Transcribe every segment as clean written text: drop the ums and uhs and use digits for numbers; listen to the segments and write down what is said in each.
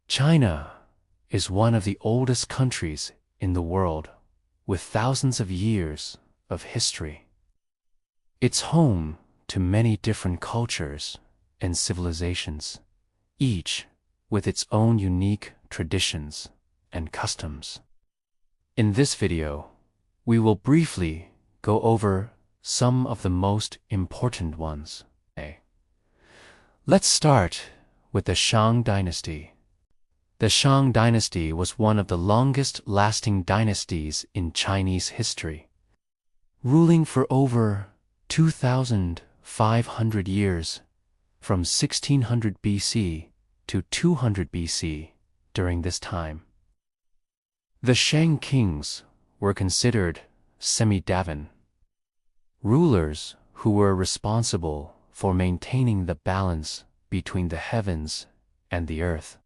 China is one of the oldest countries in the world, with thousands of years of history. It's home to many different cultures and civilizations, each with its own unique traditions and customs. In this video, we will briefly go over some of the most important ones. Let's start with the Shang Dynasty. The Shang Dynasty was one of the longest-lasting dynasties in Chinese history, ruling for over 2,500 years, from 1600 BC to 200 BC. During this time, the Shang kings were considered semi-divine rulers who were responsible for maintaining the balance between the heavens and the earth.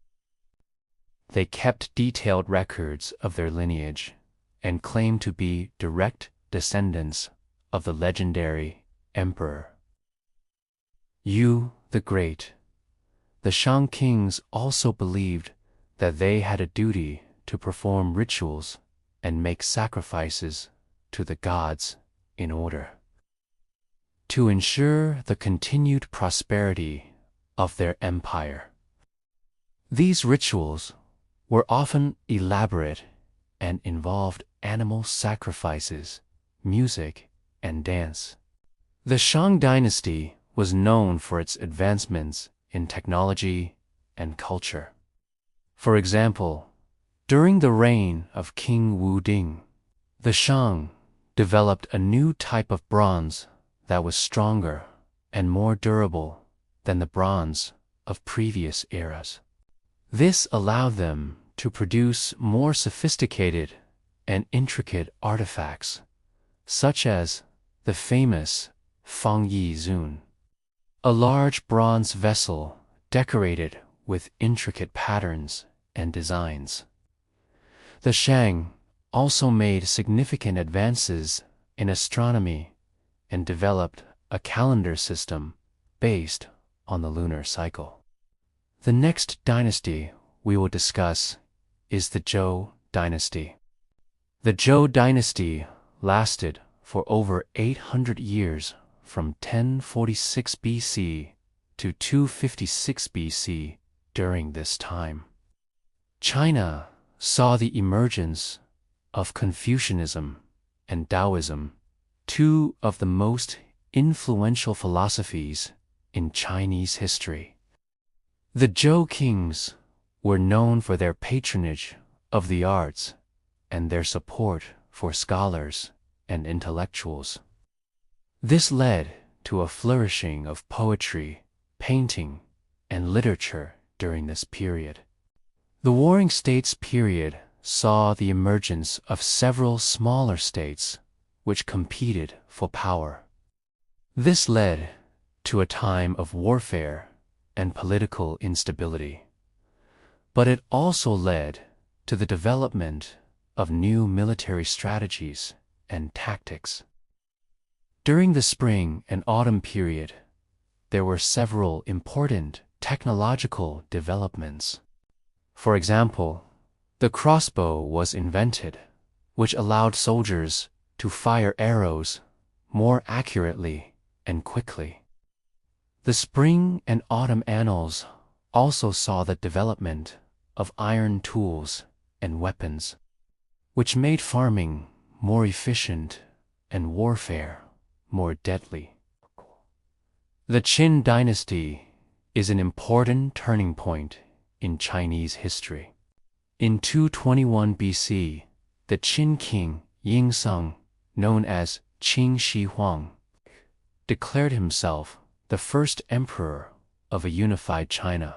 They kept detailed records of their lineage and claimed to be direct descendants of the legendary Emperor Yu the Great. The Shang kings also believed that they had a duty to perform rituals and make sacrifices to the gods in order to ensure the continued prosperity of their empire. These rituals were often elaborate and involved animal sacrifices, music, and dance. The Shang dynasty was known for its advancements in technology and culture. For example, during the reign of King Wu Ding, the Shang developed a new type of bronze that was stronger and more durable than the bronze of previous eras. This allowed them to produce more sophisticated and intricate artifacts, such as the famous Fang Yi Zun, a large bronze vessel decorated with intricate patterns and designs. The Shang also made significant advances in astronomy and developed a calendar system based on the lunar cycle. The next dynasty we will discuss is the Zhou dynasty. The Zhou dynasty lasted for over 800 years, from 1046 BC to 256 BC. During this time, China saw the emergence of Confucianism and Taoism, two of the most influential philosophies in Chinese history. The Zhou kings were known for their patronage of the arts and their support for scholars and intellectuals. This led to a flourishing of poetry, painting, and literature during this period. The Warring States period saw the emergence of several smaller states which competed for power. This led to a time of warfare and political instability, but it also led to the development of new military strategies and tactics. During the spring and autumn period, there were several important technological developments. For example, the crossbow was invented, which allowed soldiers to fire arrows more accurately and quickly. The spring and autumn annals also saw the development of iron tools and weapons, which made farming more efficient and warfare more deadly. The Qin dynasty is an important turning point in Chinese history. In 221 BC, the Qin king Yingzong, known as Qin Shi Huang, declared himself the first emperor of a unified China.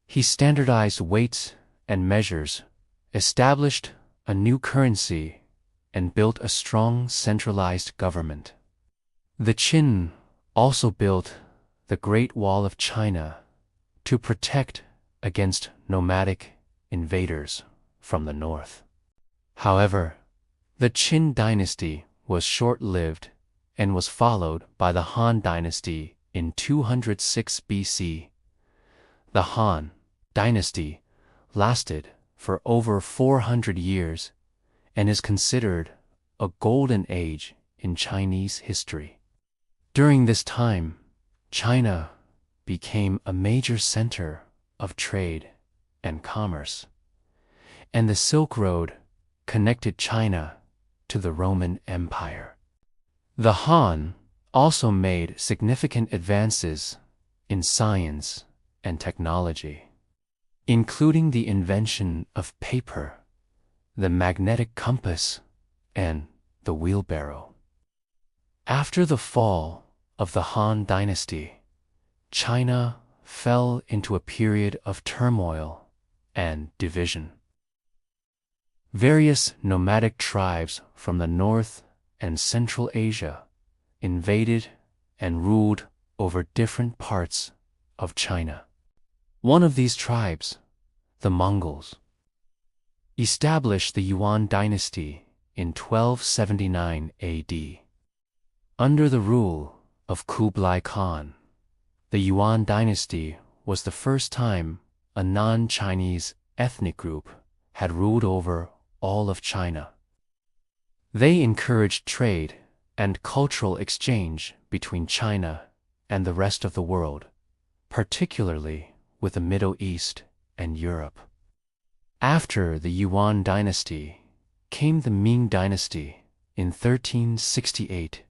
He standardized weights and measures, established a new currency, and built a strong centralized government. The Qin also built the Great Wall of China to protect against nomadic invaders from the north. However, the Qin dynasty was short-lived and was followed by the Han dynasty in 206 BC. The Han dynasty lasted for over 400 years and is considered a golden age in Chinese history. During this time, China became a major center of trade and commerce, and the Silk Road connected China to the Roman Empire. The Han also made significant advances in science and technology, including the invention of paper, the magnetic compass, and the wheelbarrow. After the fall of the Han Dynasty, China fell into a period of turmoil and division. Various nomadic tribes from the North and Central Asia invaded and ruled over different parts of China. One of these tribes, the Mongols, established the Yuan dynasty in 1279 AD. Under the rule of Kublai Khan, the Yuan dynasty was the first time a non-Chinese ethnic group had ruled over all of China. They encouraged trade and cultural exchange between China and the rest of the world, particularly with the Middle East and Europe. After the Yuan dynasty came the Ming dynasty in 1368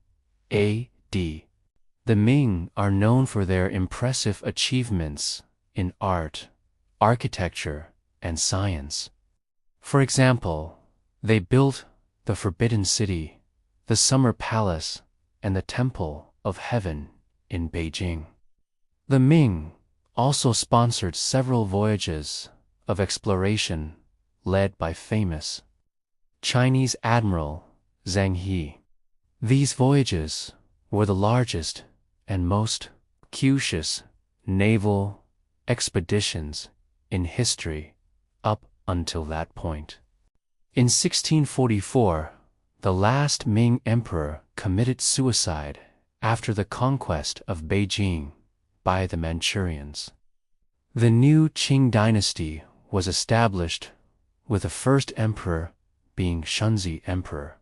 AD. The Ming are known for their impressive achievements in art, architecture, and science. For example, they built the Forbidden City, the Summer Palace, and the Temple of Heaven in Beijing. The Ming also sponsored several voyages of exploration led by famous Chinese Admiral Zheng He. These voyages were the largest and most curious naval expeditions in history up until that point. In 1644, the last Ming emperor committed suicide after the conquest of Beijing by the Manchurians. The new Qing dynasty was established with the first emperor being Shunzi Emperor.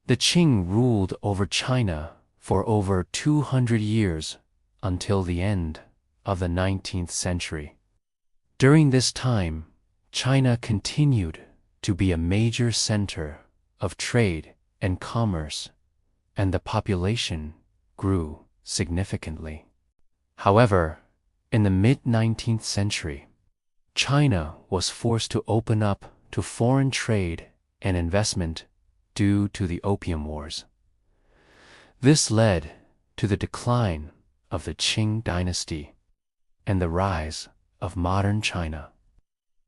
The Qing ruled over China for over 200 years until the end of the 19th century. During this time, China continued to be a major center of trade and commerce, and the population grew significantly. However, in the mid-19th century, China was forced to open up to foreign trade and investment due to the Opium Wars. This led to the decline of the Qing dynasty and the rise of modern China.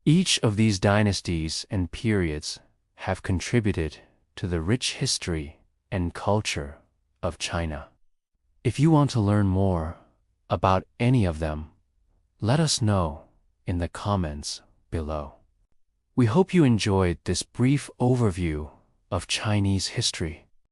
Each of these dynasties and periods have contributed to the rich history and culture of China. If you want to learn more about any of them, let us know in the comments below. We hope you enjoyed this brief overview of Chinese history.